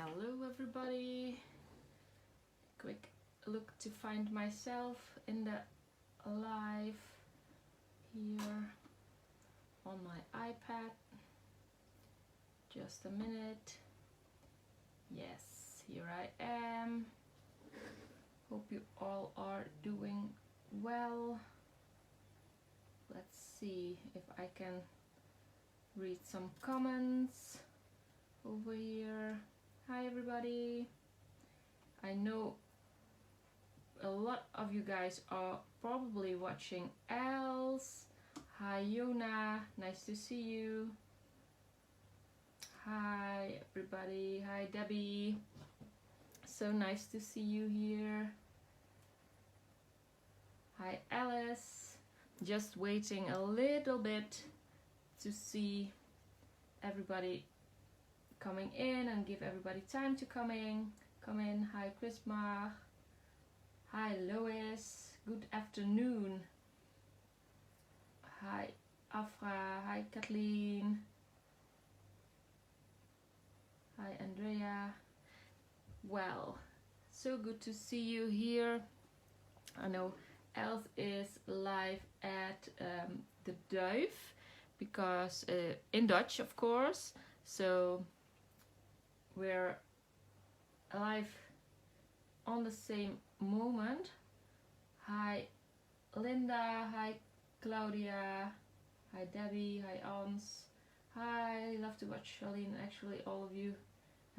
Hello everybody. Quick look to find myself in the live here on my iPad. Just a minute. Yes, here I am. Hope you all are doing well. Let's see if I can read some comments over here. Hi everybody. I know a lot of you guys are probably watching Els. Hi Yona, nice to see you. Hi everybody. Hi Debbie. So nice to see you here. Hi Alice. Just waiting a little bit to see everybody coming in and give everybody time to come in. Hi Chrisma. Hi Lois. Good afternoon. Hi Afra. Hi Kathleen. Hi Andrea. Well, so good to see you here. I know Els is live at the Duif because in Dutch, of course. So we're live on the same moment. Hi Linda. Hi Claudia. Hi Debbie. Hi Ans. Hi, love to watch Charlene. Actually, all of you.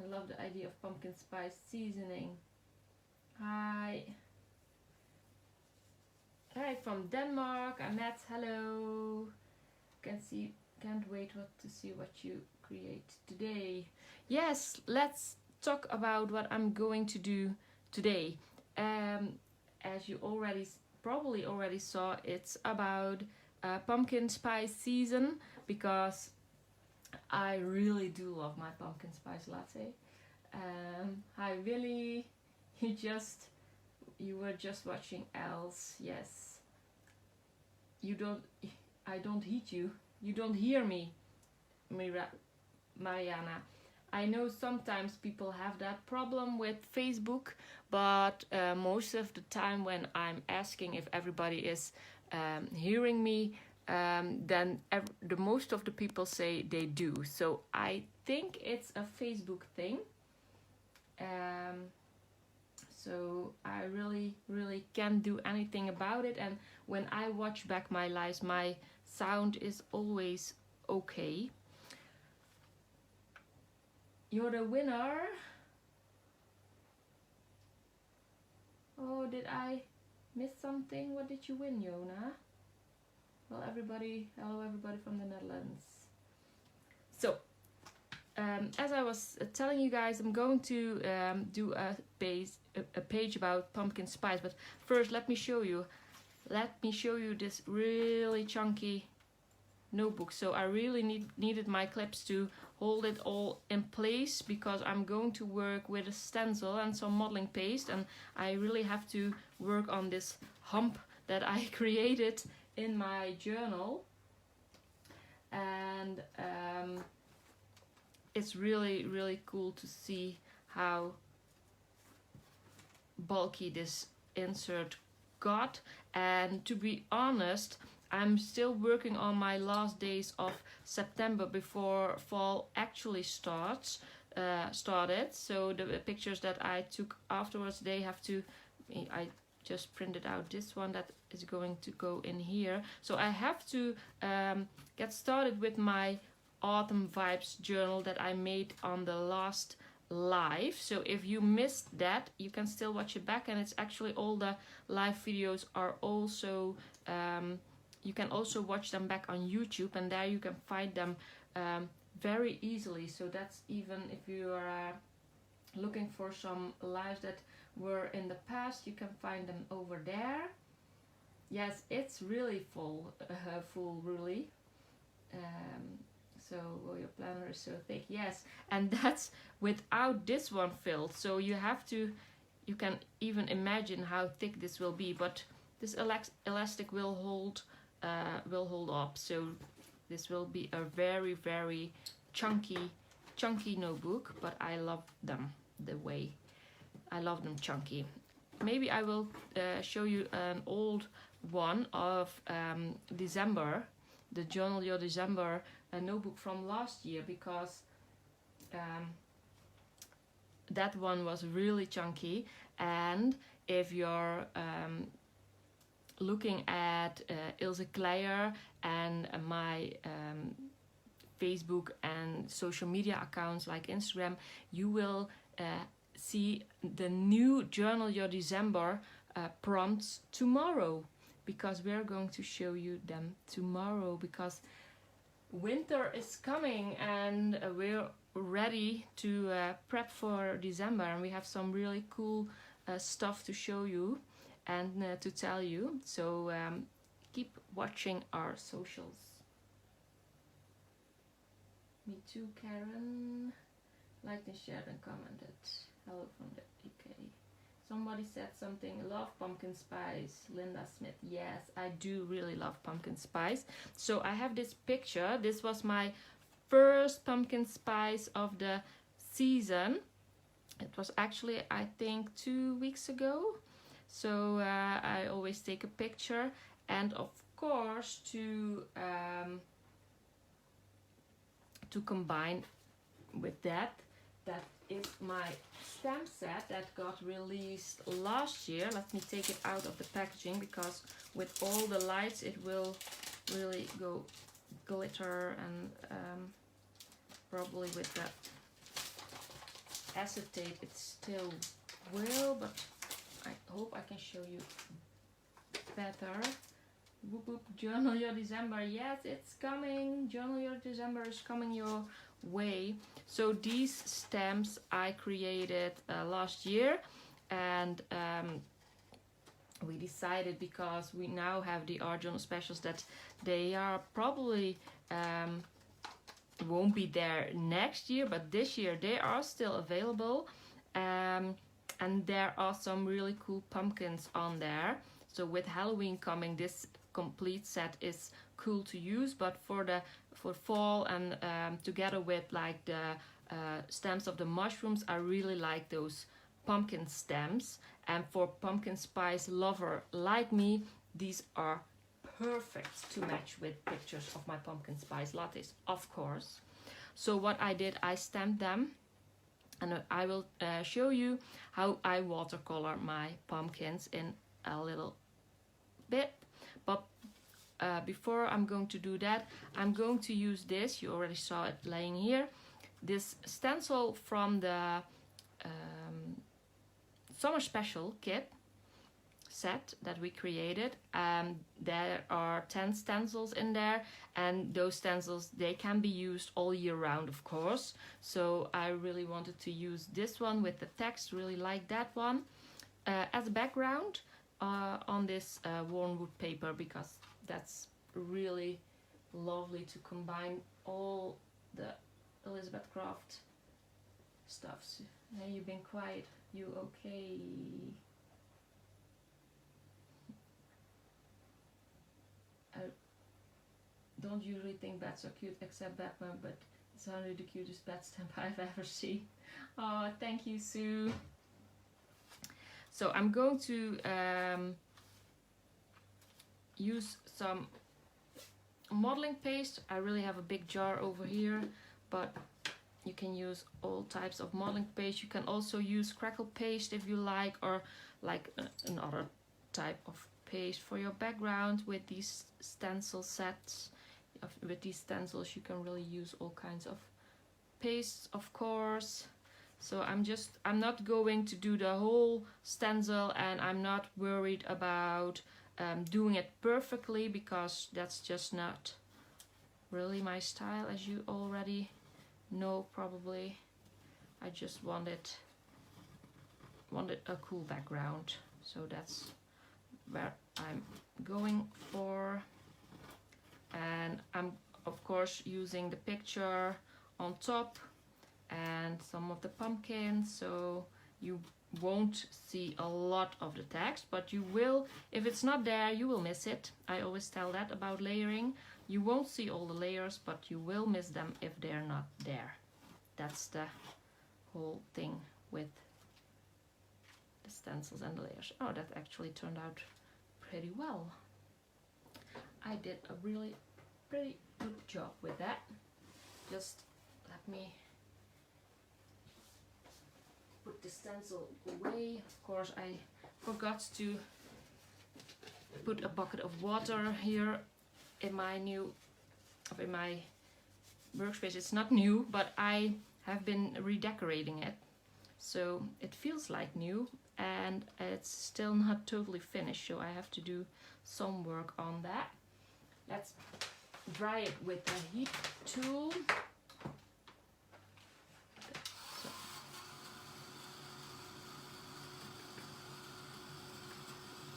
I love the idea of pumpkin spice seasoning. Hi. Hi from Denmark. Annette, hello. Can't wait to see what you create today. Yes, let's talk about what I'm going to do today. As you probably already saw, it's about pumpkin spice season because I really do love my pumpkin spice latte. Hi Willy, you were just watching Els. Yes, I don't heat you. You don't hear me, Mariana. I know sometimes people have that problem with Facebook, but most of the time when I'm asking if everybody is hearing me, then the most of the people say they do. So I think it's a Facebook thing. So I really can't do anything about it. And when I watch back my lives, my sound is always okay. You're the winner. Oh, did I miss something? What did you win, Yona? Well, hello everybody from the Netherlands. So, as I was telling you guys, I'm going to do a page about pumpkin spice. But first, let me show you this really chunky notebook. So I really needed my clips to hold it all in place because I'm going to work with a stencil and some modeling paste, and I really have to work on this hump that I created in my journal. And it's really cool to see how bulky this insert got. And to be honest, I'm still working on my last days of September before fall actually started. So the pictures that I took afterwards, I just printed out this one that is going to go in here. So I have to get started with my autumn vibes journal that I made on the last live. So if you missed that, you can still watch it back, and it's actually all the live videos are also you can also watch them back on YouTube, and there you can find them very easily. So that's even if you are looking for some lives that were in the past, you can find them over there. Yes, it's really full really. So your planner is so thick. Yes, and that's without this one filled. So you can even imagine how thick this will be. But this elastic will hold up. So this will be a very chunky chunky notebook, but I love them the way I love them chunky. Maybe I will show you an old one of December, the Journal Your December notebook from last year, because that one was really chunky. And if you're looking at Ilse Kleijer and my Facebook and social media accounts like Instagram, you will see the new Journal Your December prompts tomorrow, because we're going to show you them tomorrow, because winter is coming and we're ready to prep for December, and we have some really cool stuff to show you and to tell you. So keep watching our socials. Me too, Karen. Liked and shared and commented. Hello from the UK. Somebody said something. Love pumpkin spice. Linda Smith. Yes, I do really love pumpkin spice. So I have this picture. This was my first pumpkin spice of the season. It was actually, I think, 2 weeks ago. So I always take a picture, and of course to combine with that is my stamp set that got released last year. Let me take it out of the packaging, because with all the lights it will really go glitter, and probably with the acetate it still will, but I hope I can show you better. Whoop whoop, Journal Your December. Yes, it's coming. Journal Your December is coming your way. So these stamps I created last year, and we decided, because we now have the Art Journal Specials, that they are probably won't be there next year, but this year they are still available, and there are some really cool pumpkins on there. So with Halloween coming, this complete set is cool to use, but for fall and together with like the stamps of the mushrooms, I really like those pumpkin stamps. And for pumpkin spice lover like me, these are perfect to match with pictures of my pumpkin spice lattes, of course. So what I did, I stamped them, and I will show you how I watercolor my pumpkins in a little bit. But before I'm going to do that, I'm going to use this. You already saw it laying here. This stencil from the Summer Special kit set that we created. There are 10 stencils in there, and those stencils, they can be used all year round, of course. So I really wanted to use this one with the text, really like that one, as a background on this worn wood paper, because that's really lovely to combine all the Elizabeth Craft stuffs. Hey, you've been quiet. You okay? I don't usually think bats are cute except Batman, but it's only the cutest bat stamp I've ever seen. Oh, thank you, Sue. So I'm going to use some modeling paste. I really have a big jar over here, but you can use all types of modeling paste. You can also use crackle paste if you like, or like another type of paste for your background. With these stencil sets, with these stencils, you can really use all kinds of pastes, of course. So I'm not going to do the whole stencil, and I'm not worried about doing it perfectly, because that's just not really my style, as you already know probably. I just wanted a cool background, so that's where I'm going for. And I'm of course using the picture on top and some of the pumpkins, so you won't see a lot of the text, but you will, if it's not there, you will miss it. I always tell that about layering. You won't see all the layers, but you will miss them if they're not there. that's the whole thing with the stencils and the layers. Oh, that actually turned out pretty well. I did a really pretty good job with that. Just let me put the stencil away. Of course, I forgot to put a bucket of water here in my workspace. It's not new, but I have been redecorating it, so it feels like new, and it's still not totally finished, so I have to do some work on that. Let's dry it with a heat tool. So.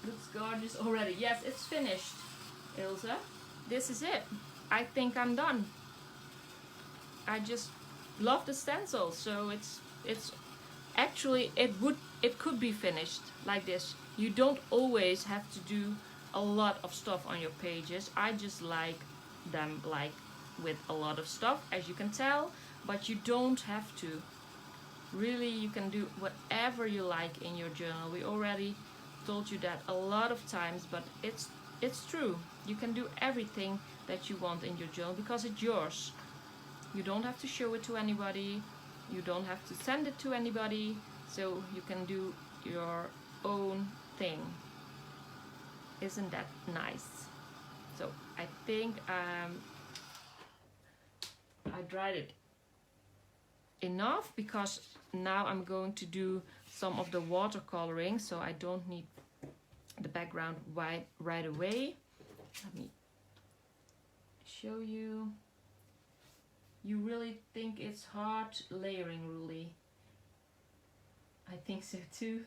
Looks gorgeous already. Yes, it's finished, Ilse. This is it. I think I'm done. I just love the stencil, so it's actually it could be finished like this. You don't always have to do a lot of stuff on your pages. I just like them like with a lot of stuff, as you can tell, but you don't have to. Really, you can do whatever you like in your journal. We already told you that a lot of times, but it's true. You can do everything that you want in your journal because it's yours. You don't have to show it to anybody. You don't have to send it to anybody. So you can do your own thing. Isn't that nice? So I think I dried it enough, because now I'm going to do some of the watercoloring, so I don't need the background right away. Let me show you. You really think it's hard layering, really? I think so too.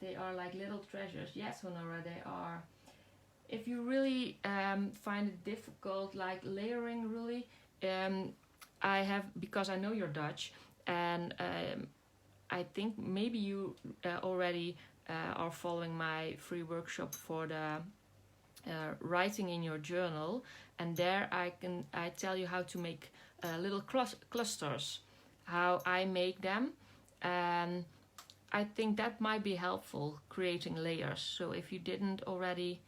They are like little treasures. Yes, Honora, they are. If you really find it difficult, like layering, really, I have, because I know you're Dutch, and I think maybe you already are following my free workshop for the writing in your journal, and there I tell you how to make little clusters, how I make them, and I think that might be helpful, creating layers. So if you didn't already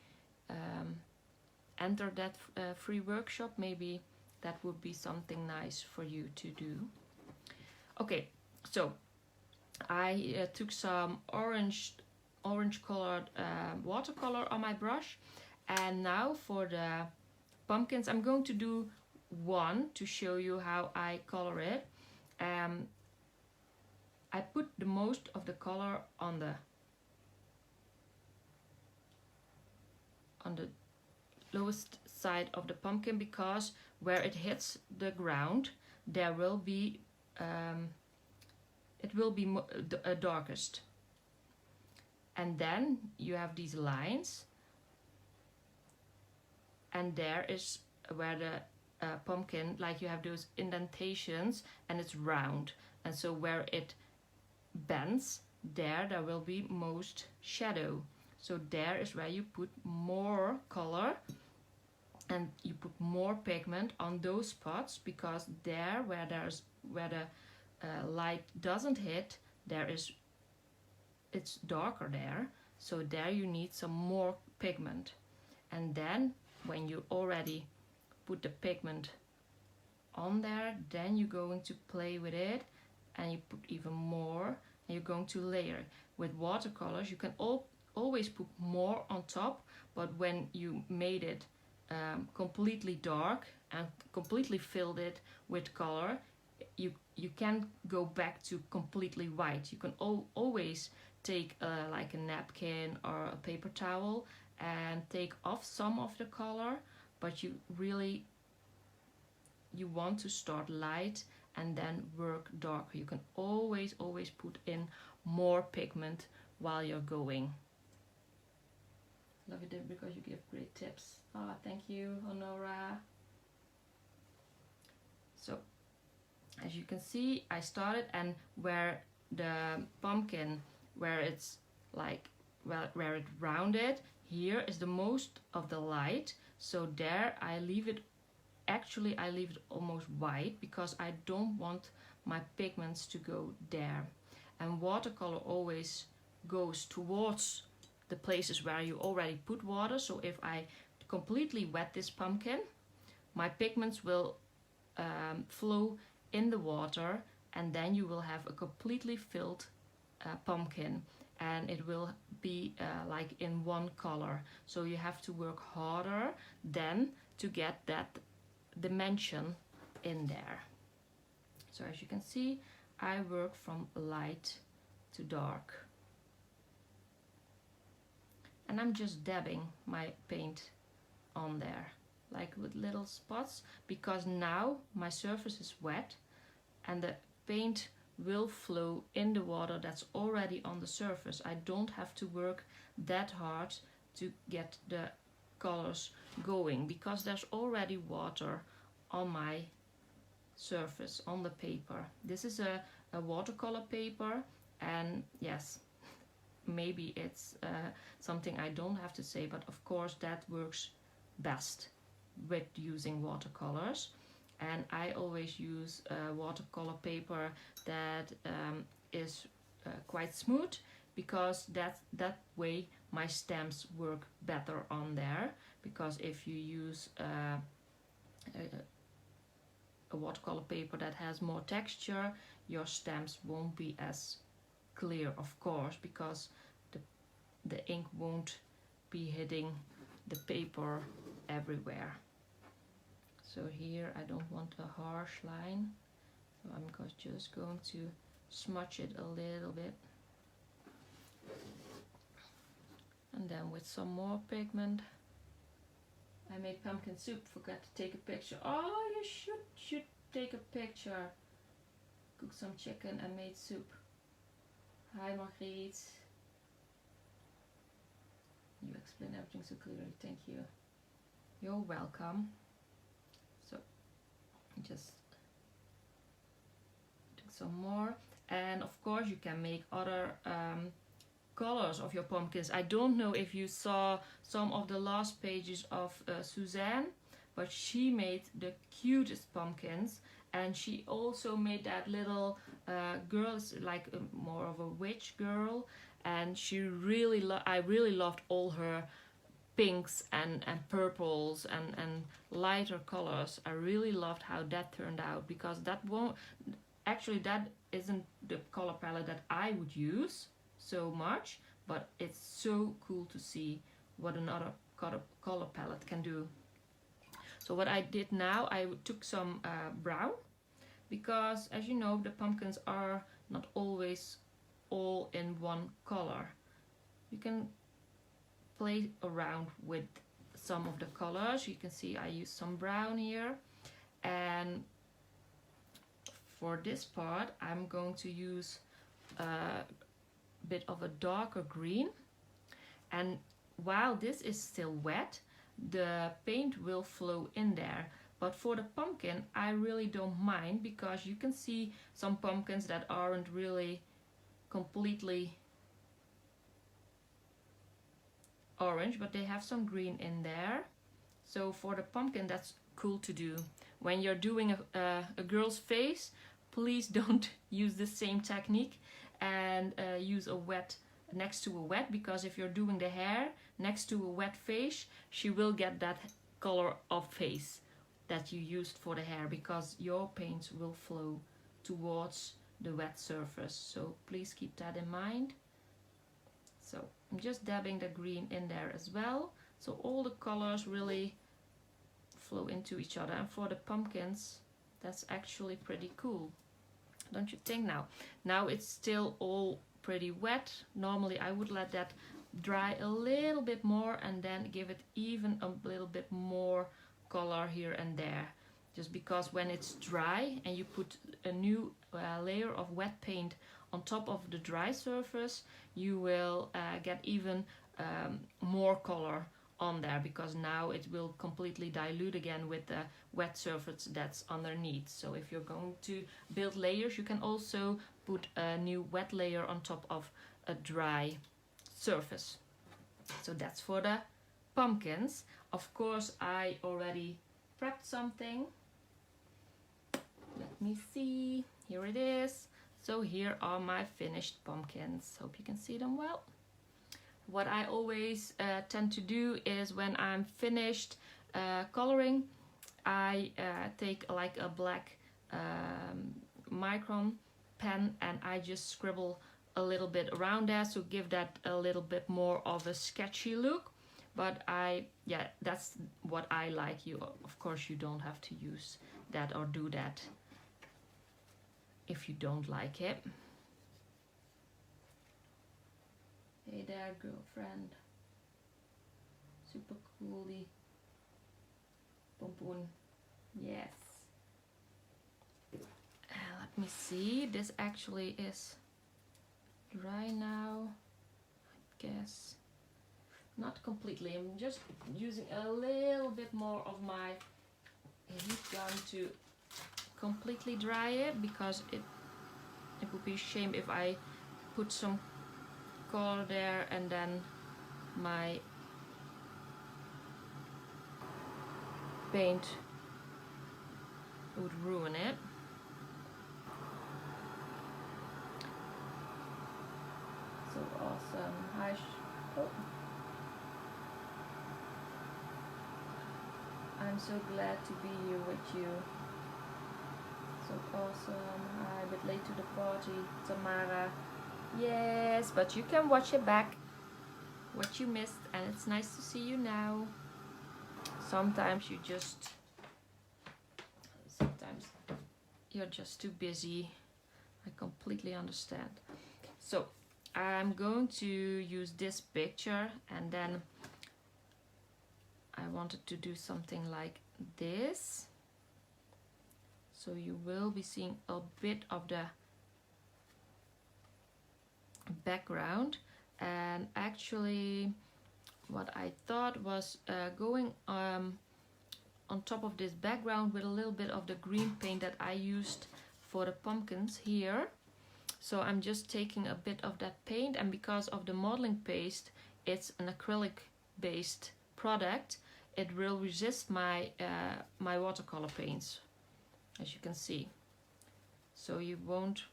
enter that free workshop, maybe that would be something nice for you to do. Okay, so I took some orange colored watercolor on my brush, and now for the pumpkins I'm going to do one to show you how I color it. I put the most of the color on the lowest side of the pumpkin, because where it hits the ground there will be it will be darkest, and then you have these lines, and there is where the pumpkin, like you have those indentations, and it's round, and so where it bends, there will be most shadow. So there is where you put more color and you put more pigment on those spots, because there where the light doesn't hit, it's darker there, so there you need some more pigment. And then when you already put the pigment on there, then you're going to play with it and you put even more, and you're going to layer. With watercolors you can always put more on top, but when you made it completely dark and completely filled it with color, you can't go back to completely white. You can always take like a napkin or a paper towel and take off some of the color, but you want to start light and then work darker. You can always put in more pigment while you're going. Love it because you give great tips. Oh, thank you, Honora. So as you can see, I started, and where the pumpkin, where it's like where it rounded, here is the most of the light. So there I leave it, actually I leave it almost white because I don't want my pigments to go there. And watercolor always goes towards the places where you already put water. So if I completely wet this pumpkin, my pigments will flow in the water, and then you will have a completely filled pumpkin, and it will be like in one color. So you have to work harder then to get that dimension in there. So as you can see, I work from light to dark, and I'm just dabbing my paint on there like with little spots, because now my surface is wet and the paint will flow in the water that's already on the surface. I don't have to work that hard to get the colors going because there's already water on my surface, on the paper. This is a watercolor paper, and yes, maybe it's something I don't have to say, but of course that works best with using watercolors. And I always use watercolor paper that is quite smooth, because that way my stamps work better on there. Because if you use a watercolor paper that has more texture, your stamps won't be as clear, of course, because the ink won't be hitting the paper everywhere. So here I don't want a harsh line, so I'm just going to smudge it a little bit. And then with some more pigment, I made pumpkin soup, forgot to take a picture. Oh, you should take a picture. Cooked some chicken and made soup. Hi Margriet. You explain everything so clearly, thank you. You're welcome. So just do some more, and of course you can make other colors of your pumpkins. I don't know if you saw some of the last pages of Suzanne, but she made the cutest pumpkins, and she also made that little girl, like more of a witch girl, and she really I really loved all her pinks and purples and lighter colors. I really loved how that turned out, because that won't actually, that isn't the color palette that I would use so much, but it's so cool to see what another color palette can do. So what I did now, I took some brown, because as you know, the pumpkins are not always all in one color. You can play around with some of the colors. You can see I used some brown here, and for this part I'm going to use a bit of a darker green, and while this is still wet, the paint will flow in there. But for the pumpkin I really don't mind, because you can see some pumpkins that aren't really completely orange, but they have some green in there. So for the pumpkin, that's cool to do. When you're doing a girl's face, please don't use the same technique and use a wet next to a wet, because if you're doing the hair next to a wet face, she will get that color of face that you used for the hair, because your paints will flow towards the wet surface. So please keep that in mind. So I'm just dabbing the green in there as well, so all the colors really flow into each other. And for the pumpkins, that's actually pretty cool, don't you think? Now it's still all pretty wet. Normally I would let that dry a little bit more and then give it even a little bit more color here and there, just because when it's dry and you put a new layer of wet paint on top of the dry surface, you will get even more color on there, because now it will completely dilute again with the wet surface that's underneath. So if you're going to build layers, you can also put a new wet layer on top of a dry surface. So that's for the pumpkins. Of course, I already prepped something. Let me see. Here it is. So here are my finished pumpkins. Hope you can see them well. What I always tend to do is when I'm finished coloring, I take like a black micron pen and I just scribble a little bit around that to give that a little bit more of a sketchy look. But yeah, that's what I like. You, of course, you don't have to use that or do that if you don't like it. Hey there, girlfriend. Super coolie. Pompoen. Yes. Let me see. This actually is dry now. I guess. Not completely. I'm just using a little bit more of my heat gun to completely dry it, because it would be a shame if I put some color there and then my paint would ruin it. So awesome. Hi. Oh. I'm so glad to be here with you. So awesome. Hi, a bit late to the party, Tamara. Yes, but you can watch it back, what you missed, and it's nice to see you now. Sometimes you're just too busy. I completely understand. So I'm going to use this picture, and then I wanted to do something like this. So you will be seeing a bit of the background, and actually what I thought was going on top of this background with a little bit of the green paint that I used for the pumpkins here. So I'm just taking a bit of that paint, and because of the modeling paste, it's an acrylic based product, it will resist my my watercolor paints, as you can see. So you won't,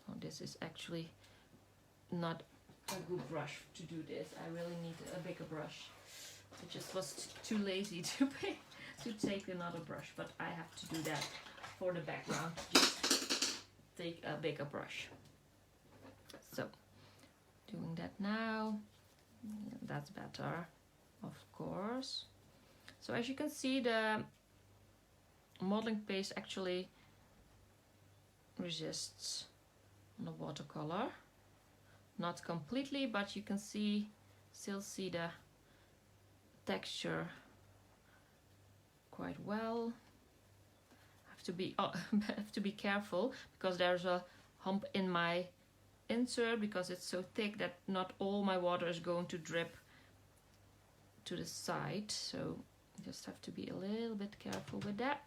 oh, this is actually not a good brush to do this. I really need a bigger brush. I just was too lazy to take another brush, but I have to do that for the background. Just take a bigger brush. So doing that now. That's better, of course. So as you can see, the modeling paste actually resists the watercolor. Not completely, but you can still see the texture quite well. Have to be careful, because there's a hump in my insert, because it's so thick that not all my water is going to drip to the side. So just have to be a little bit careful with that.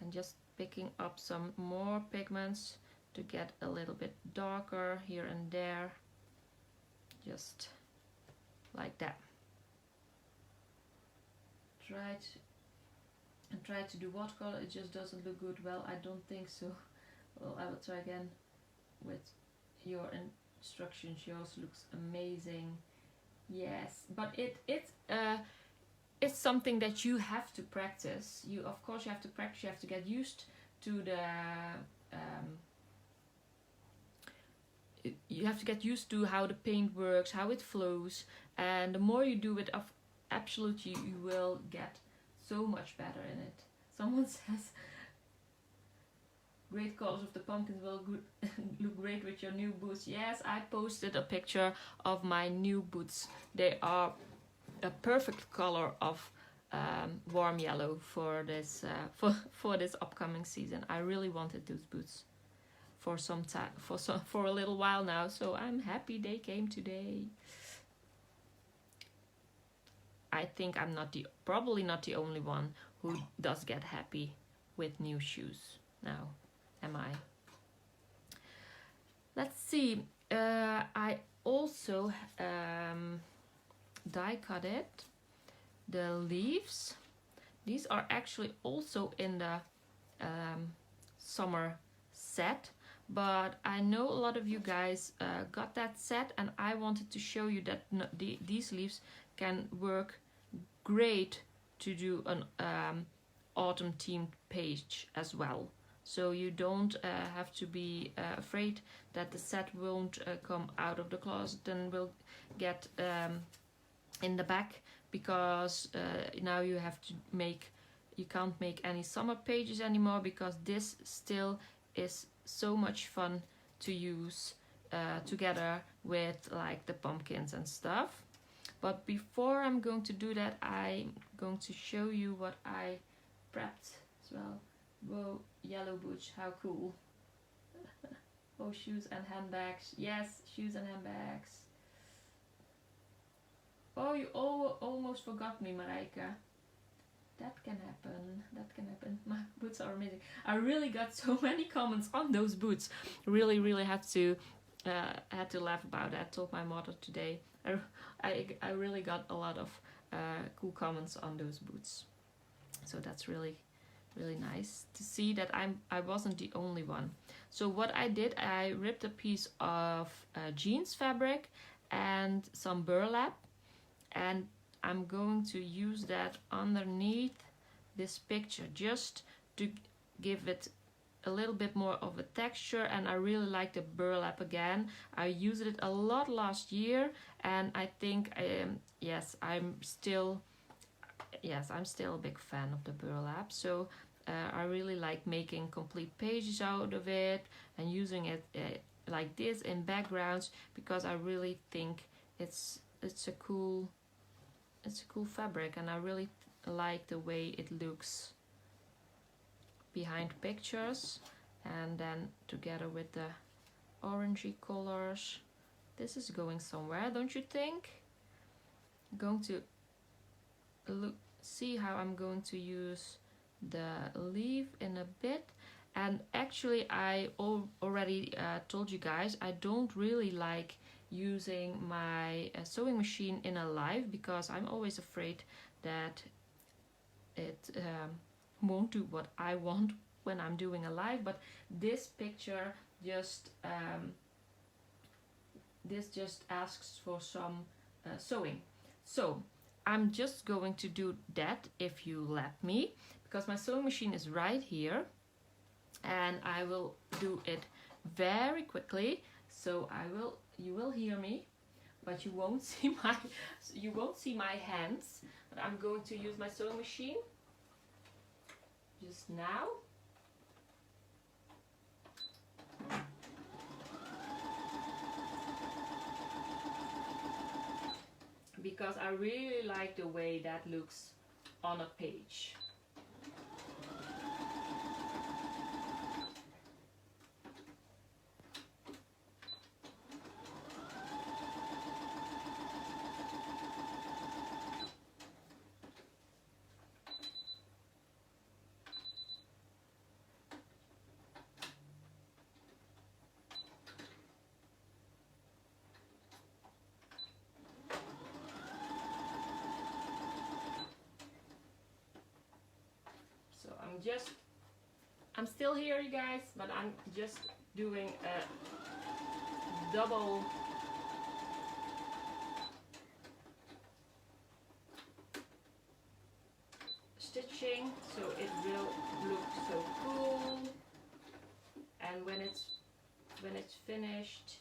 And just picking up some more pigments to get a little bit darker here and there, just like that. Try to do watercolor, it just doesn't look good. Well, I don't think so. Well, I will try again with your instructions. Yours looks amazing. Yes, but it's something that you have to practice. Of course you have to practice. You have to get used to the you have to get used to how the paint works, how it flows, and the more you do it, absolutely you will get so much better in it. Someone says, great colors of the pumpkins will look great with your new boots. Yes, I posted a picture of my new boots. They are a perfect color of warm yellow for this for this upcoming season. I really wanted those boots for some time, for a little while now, so I'm happy they came today. I think I'm probably not the only one who does get happy with new shoes now, am I? Let's see. I also die cut it, the leaves. These are actually also in the summer set, but I know a lot of you guys got that set, and I wanted to show you that these leaves can work great to do an autumn themed page as well. So you don't have to be afraid that the set won't come out of the closet and will get in the back, because now you have to make, you can't make any summer pages anymore, because this still is so much fun to use together with like the pumpkins and stuff. But before I'm going to do that, I'm going to show you what I prepped as well. Whoa, yellow boots, how cool. Oh, shoes and handbags. Yes, shoes and handbags. Oh, you almost forgot me, Marijke. That can happen. That can happen. My boots are amazing. I really got so many comments on those boots. Really had to laugh about that. I told my mother today. I really got a lot of cool comments on those boots. So that's really nice to see that I wasn't the only one. So what I did, I ripped a piece of jeans fabric and some burlap, and I'm going to use that underneath this picture just to give it a little bit more of a texture. And I really like the burlap again. I used it a lot last year, and I think I'm still a big fan of the burlap. So I really like making complete pages out of it and using it like this in backgrounds, because I really think it's a cool fabric, and I really like the way it looks behind pictures, and then together with the orangey colors, this is going somewhere, don't you think? I'm going to see how I'm going to use the leaf in a bit. And actually I already told you guys I don't really like using my sewing machine in a live, because I'm always afraid that it won't do what I want when I'm doing a live. But this picture just asks for some sewing, so I'm just going to do that if you let me, because my sewing machine is right here, and I will do it very quickly. So you will hear me, but you won't see my hands. But I'm going to use my sewing machine just now. Because I really like the way that looks on a page. I'm still here, you guys, but I'm just doing a double stitching, so it will look so cool. And when it's finished,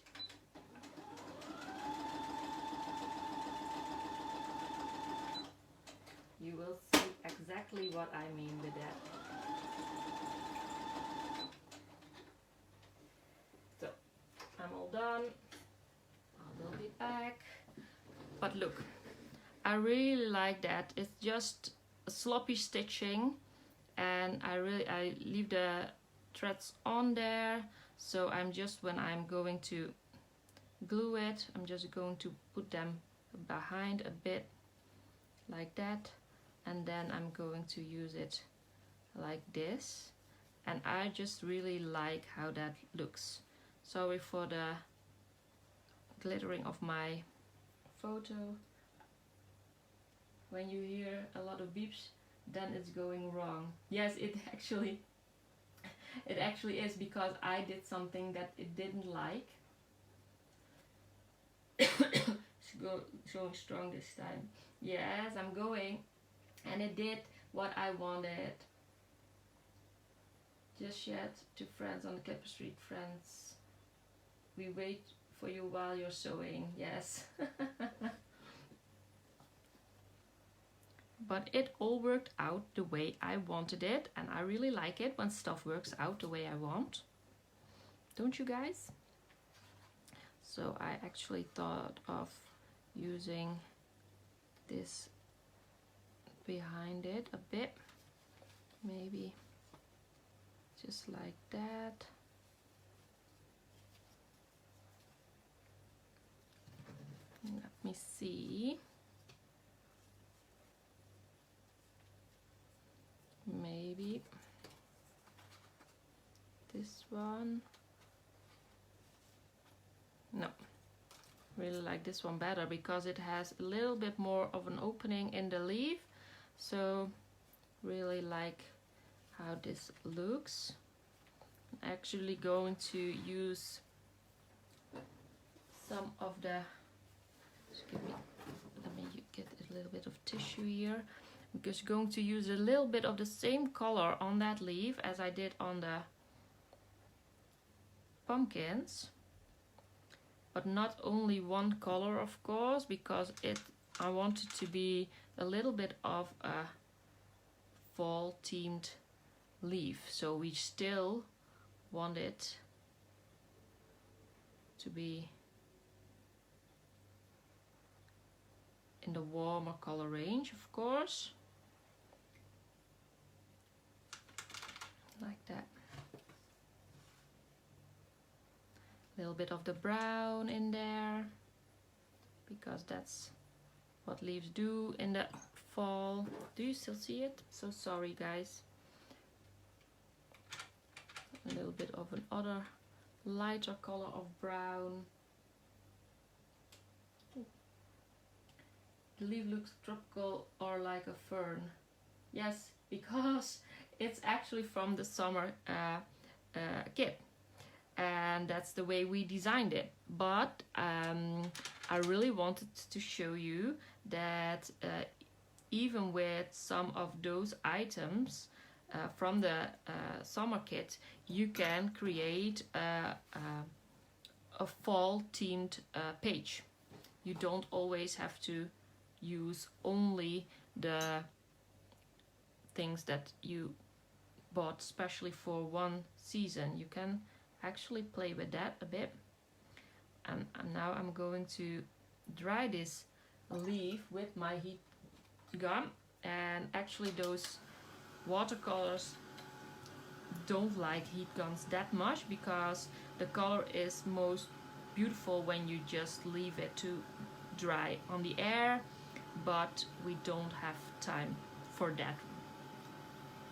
you will see exactly what I mean with that. So I'm all done. I will be back. But look, I really like that. It's just sloppy stitching, and I leave the threads on there. So I'm just, when I'm going to glue it, I'm just going to put them behind a bit like that, and then I'm going to use it like this, and I just really like how that looks. Sorry for the glittering of my photo. When you hear a lot of beeps, then it's going wrong. Yes, it actually is, because I did something that it didn't like. It's showing strong this time. Yes, I'm going, and it did what I wanted. Just yet to friends on the Clipper Street. Friends, we wait for you while you're sewing. Yes. But it all worked out the way I wanted it, and I really like it when stuff works out the way I want. Don't you guys? So I actually thought of using this behind it a bit, maybe just like that. Let me see. Maybe this one. No, really like this one better because it has a little bit more of an opening in the leaf. So really like how this looks. I'm actually going to use some of the, let me get a little bit of tissue here. I'm just going to use a little bit of the same color on that leaf as I did on the pumpkins, but not only one color, of course, because I want it to be a little bit of a fall themed leaf. So we still want it to be in the warmer color range, of course, like that. A little bit of the brown in there, because that's what leaves do in the fall. Do you still see it? So sorry, guys. A little bit of another lighter color of brown. The leaf looks tropical or like a fern. Yes, because it's actually from the summer kit, and that's the way we designed it. But I really wanted to show you that even with some of those items from the summer kit, you can create a fall themed page. You don't always have to use only the things that you bought specially for one season. You can actually play with that a bit. And now I'm going to dry this leaf with my heat gun, and actually those watercolors don't like heat guns that much, because the color is most beautiful when you just leave it to dry on the air, but we don't have time for that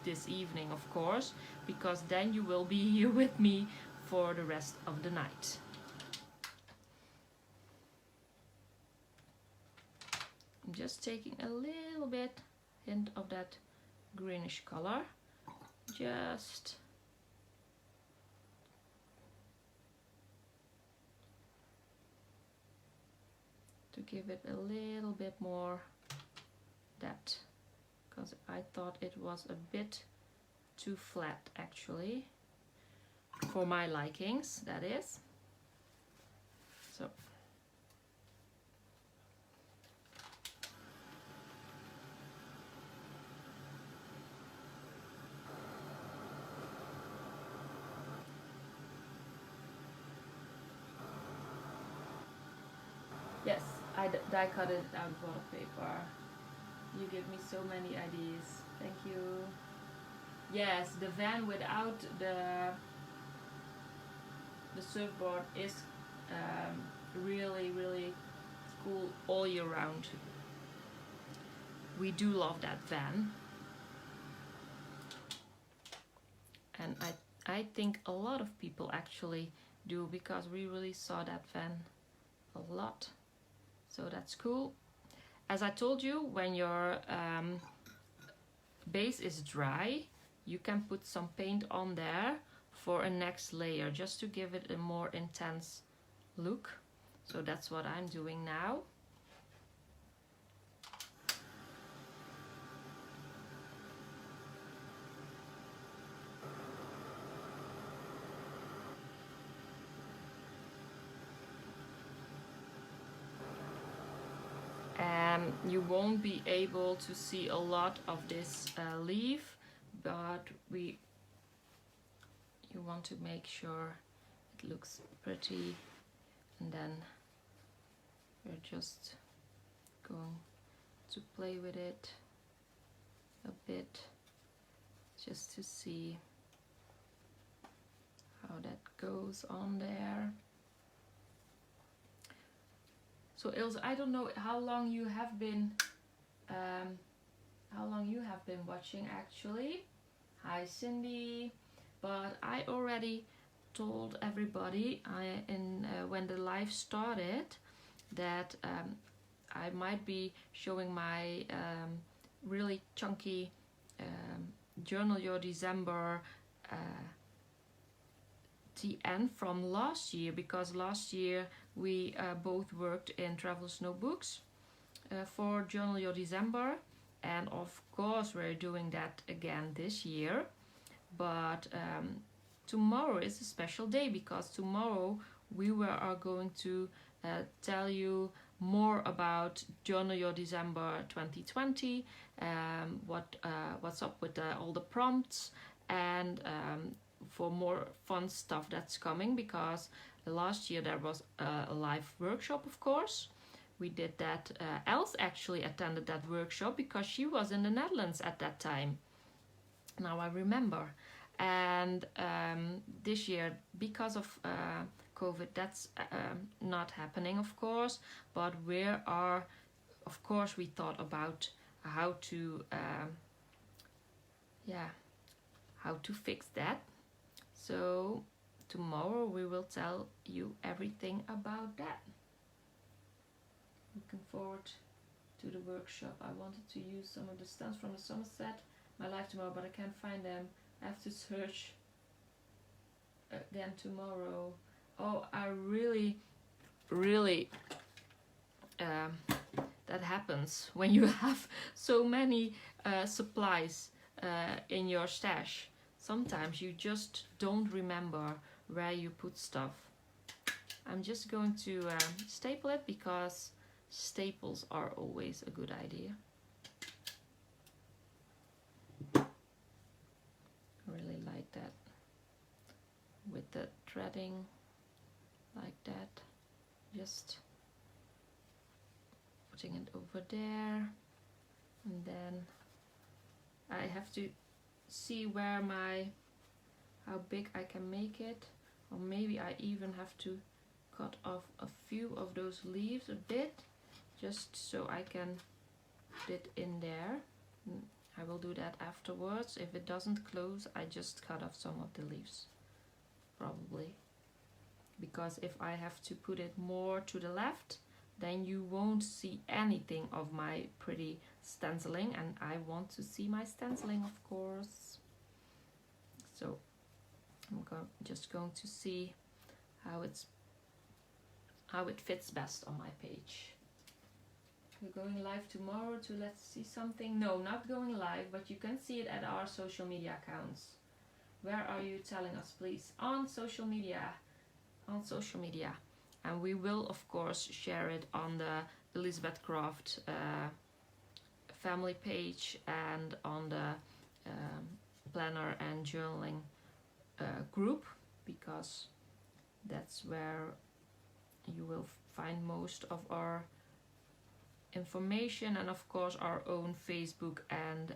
this evening, of course, because then you will be here with me for the rest of the night. I'm just taking a little bit hint of that greenish color, just to give it a little bit more depth, because I thought it was a bit too flat, actually, for my likings, that is. So yes, I die cut it out of water paper. You give me so many ideas. Thank you. Yes, the van without the surfboard is really, really cool all year round. We do love that van. And I think a lot of people actually do, because we really saw that van a lot, so that's cool. As I told you, when your base is dry, you can put some paint on there for a next layer, just to give it a more intense look. So that's what I'm doing now. You won't be able to see a lot of this leaf, but you want to make sure it looks pretty, and then we're just going to play with it a bit just to see how that goes on there. So Ilse, I don't know how long you have been watching actually. Hi Cindy, but I already told everybody when the live started that I might be showing my really chunky Journal Your December TN from last year, because last year we both worked in Traveler's Notebooks for Journal Your December, and of course we're doing that again this year. But tomorrow is a special day, because tomorrow we are going to tell you more about Journal Your December 2020, what's up with all the prompts, and for more fun stuff that's coming, because last year there was a live workshop, of course. We did that. Else actually attended that workshop because she was in the Netherlands at that time. Now I remember. And this year, because of COVID, that's not happening, of course. But of course, we thought about how to fix that. So tomorrow we will tell you everything about that. Looking forward to the workshop. I wanted to use some of the stems from the Somerset My Life Tomorrow, but I can't find them. I have to search again tomorrow. Oh, I really that happens when you have so many supplies in your stash. Sometimes you just don't remember where you put stuff. I'm just going to staple it, because staples are always a good idea. Really like that. With the threading like that. Just putting it over there. And then I have to see how big I can make it, or maybe I even have to cut off a few of those leaves a bit, just so I can put it in there. I will do that afterwards. If it doesn't close, I just cut off some of the leaves, probably, because if I have to put it more to the left, then you won't see anything of my pretty stenciling, and I want to see my stenciling, of course. So I'm just going to see how it fits best on my page. We're going live tomorrow to Let's See Something. No, not going live, but you can see it at our social media accounts. Where are you telling us, please? On social media. On social media. And we will, of course, share it on the Elizabeth Croft family page and on the planner and journaling group, because that's where you will find most of our information, and of course our own Facebook and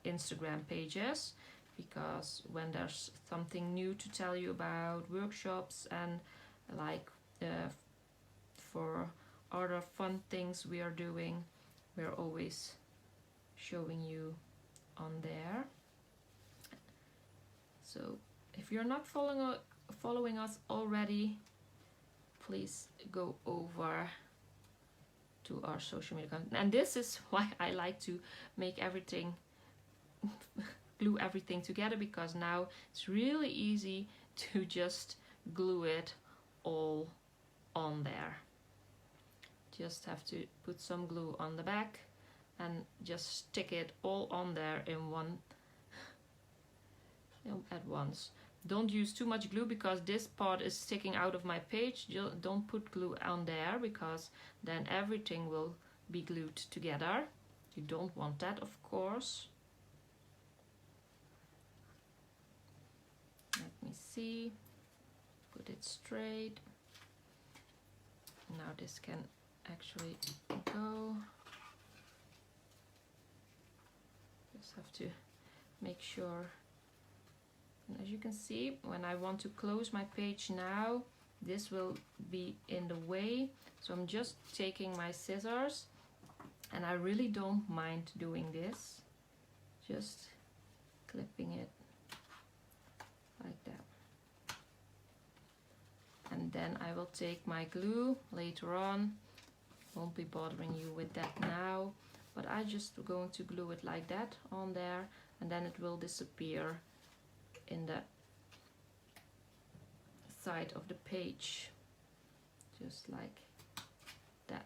Instagram pages, because when there's something new to tell you about workshops and like for other fun things we are doing, we're always showing you on there. So if you're not following us already, please go over to our social media account. And this is why I like to make everything glue everything together, because now it's really easy to just glue it all on there. Just have to put some glue on the back and just stick it all on there in one at once. Don't use too much glue because this part is sticking out of my page. Don't put glue on there because then everything will be glued together. You don't want that, of course. Let me see. Put it straight. Now this can actually go. Just have to make sure. And as you can see, when I want to close my page now, this will be in the way. So I'm just taking my scissors, and I really don't mind doing this. Just clipping it like that. And then I will take my glue later on. Won't be bothering you with that now, but I just going to glue it like that on there, and then it will disappear in the side of the page, just like that.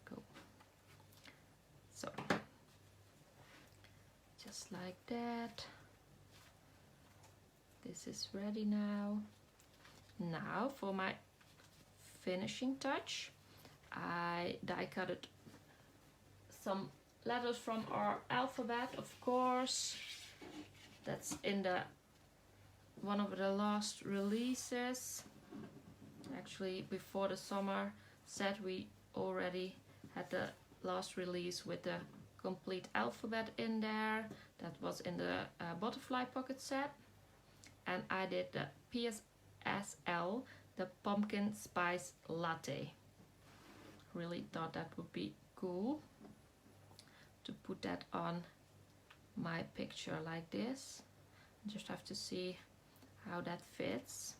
Go. So just like that. This is ready now. Now for my finishing touch, I die cutted some letters from our alphabet, of course. That's in the one of the last releases. Actually, before the summer set, we already had the last release with the complete alphabet in there. That was in the butterfly pocket set. And I did the PSSL, the Pumpkin Spice Latte. Really thought that would be cool to put that on my picture like this. Just have to see how that fits.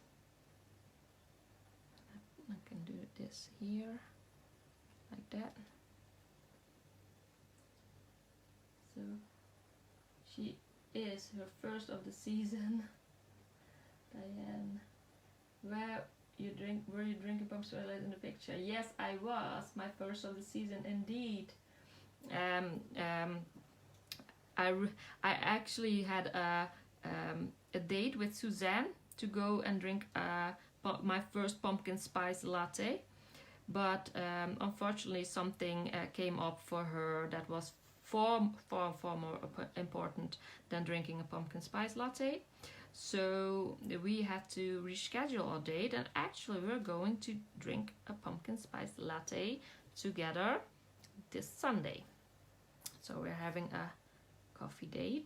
I can do this here like that. So she is her first of the season. Diane, were you drinking pumpkin spice latte in the picture? Yes, I was. My first of the season, indeed. I actually had a date with Suzanne to go and drink my first pumpkin spice latte, but unfortunately something came up for her that was far more important than drinking a pumpkin spice latte. So we had to reschedule our date, and actually we're going to drink a pumpkin spice latte together this Sunday. So we're having a coffee date.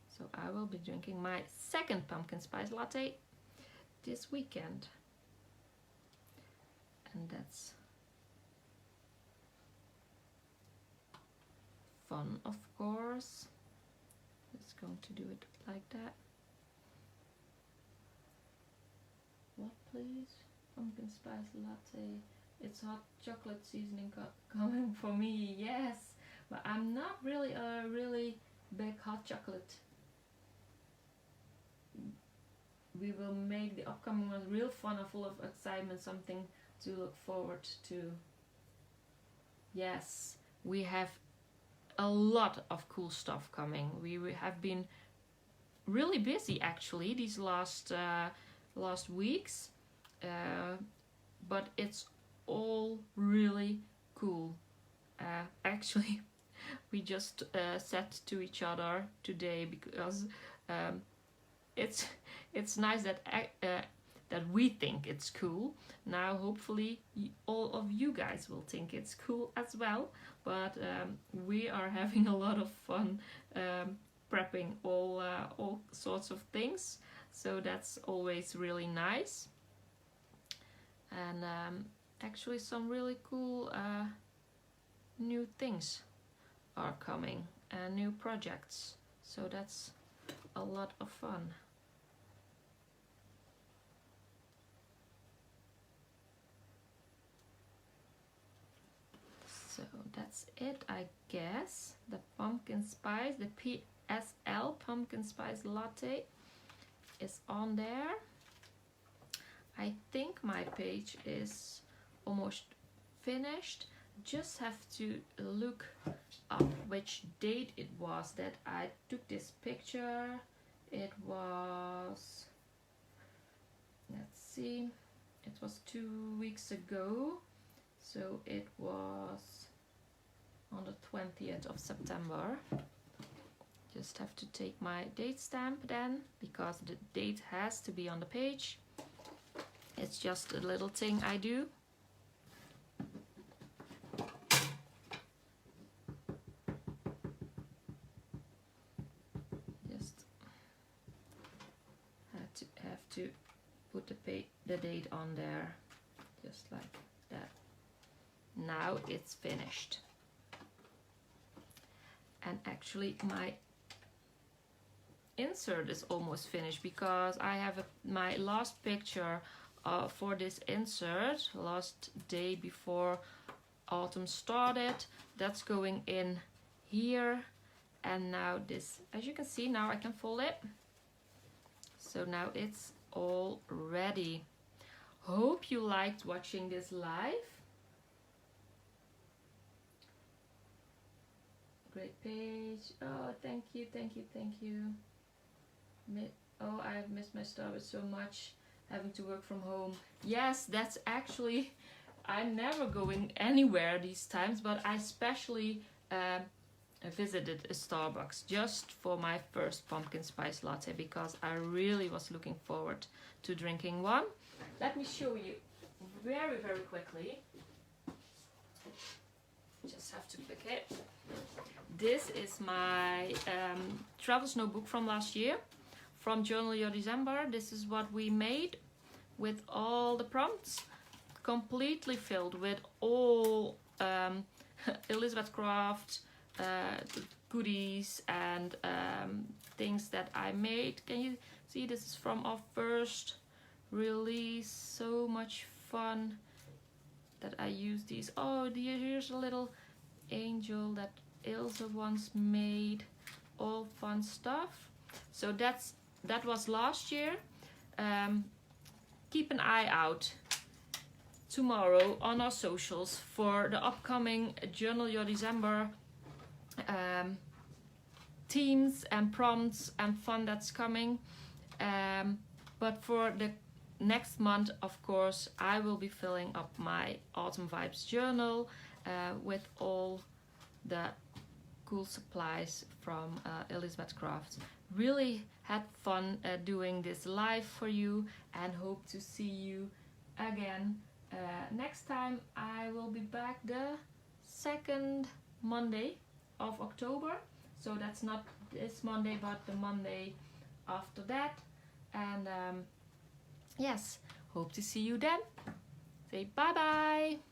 So I will be drinking my second pumpkin spice latte this weekend. And that's fun, of course. Just going to do it like that. What, please? Pumpkin spice latte. It's hot chocolate seasoning coming for me, yes. But I'm not really a really big hot chocolate. We will make the upcoming ones real fun and full of excitement, something to look forward to. Yes, we have a lot of cool stuff coming. We have been really busy actually these last weeks, but it's all really cool. Actually, we just said to each other today, because it's nice that that we think it's cool. Now hopefully all of you guys will think it's cool as well, but we are having a lot of fun prepping all sorts of things, so that's always really nice. And actually some really cool new things are coming and new projects, so that's a lot of fun. So that's it, I guess. The pumpkin spice, the PSL Pumpkin Spice Latte is on there. I think my page is almost finished. Just have to look up which date it was that I took this picture. It was, let's see, it was 2 weeks ago. So it was on the 20th of September. Just have to take my date stamp then, because the date has to be on the page. It's just a little thing I do. Just have to put the date on there, just like that. Now it's finished. And actually my insert is almost finished, because I have my last picture for this insert, last day before autumn started. That's going in here. And now this, as you can see, now I can fold it. So now it's all ready. Hope you liked watching this live. Great page. Oh, thank you, thank you, thank you. Oh, I've missed my Starbucks so much, having to work from home. Yes, that's actually, I'm never going anywhere these times, but I especially visited a Starbucks just for my first pumpkin spice latte, because I really was looking forward to drinking one. Let me show you very, very quickly. Just have to pick it. This is my travel notebook from last year, from Journal Your December. This is what we made with all the prompts, completely filled with all Elizabeth Craft goodies and things that I made. Can you see? This is from our first release. So much fun that I use these. Oh, here's a little angel that Ilse once made. All fun stuff. So that was last year. Keep an eye out tomorrow on our socials for the upcoming Journal Your December themes and prompts and fun that's coming. But for the next month, of course, I will be filling up my Autumn Vibes journal with all the cool supplies from Elizabeth Crafts. Really had fun doing this live for you, and hope to see you again next time. I will be back the second Monday of October, so that's not this Monday but the Monday after that. And yes, hope to see you then. Say bye bye.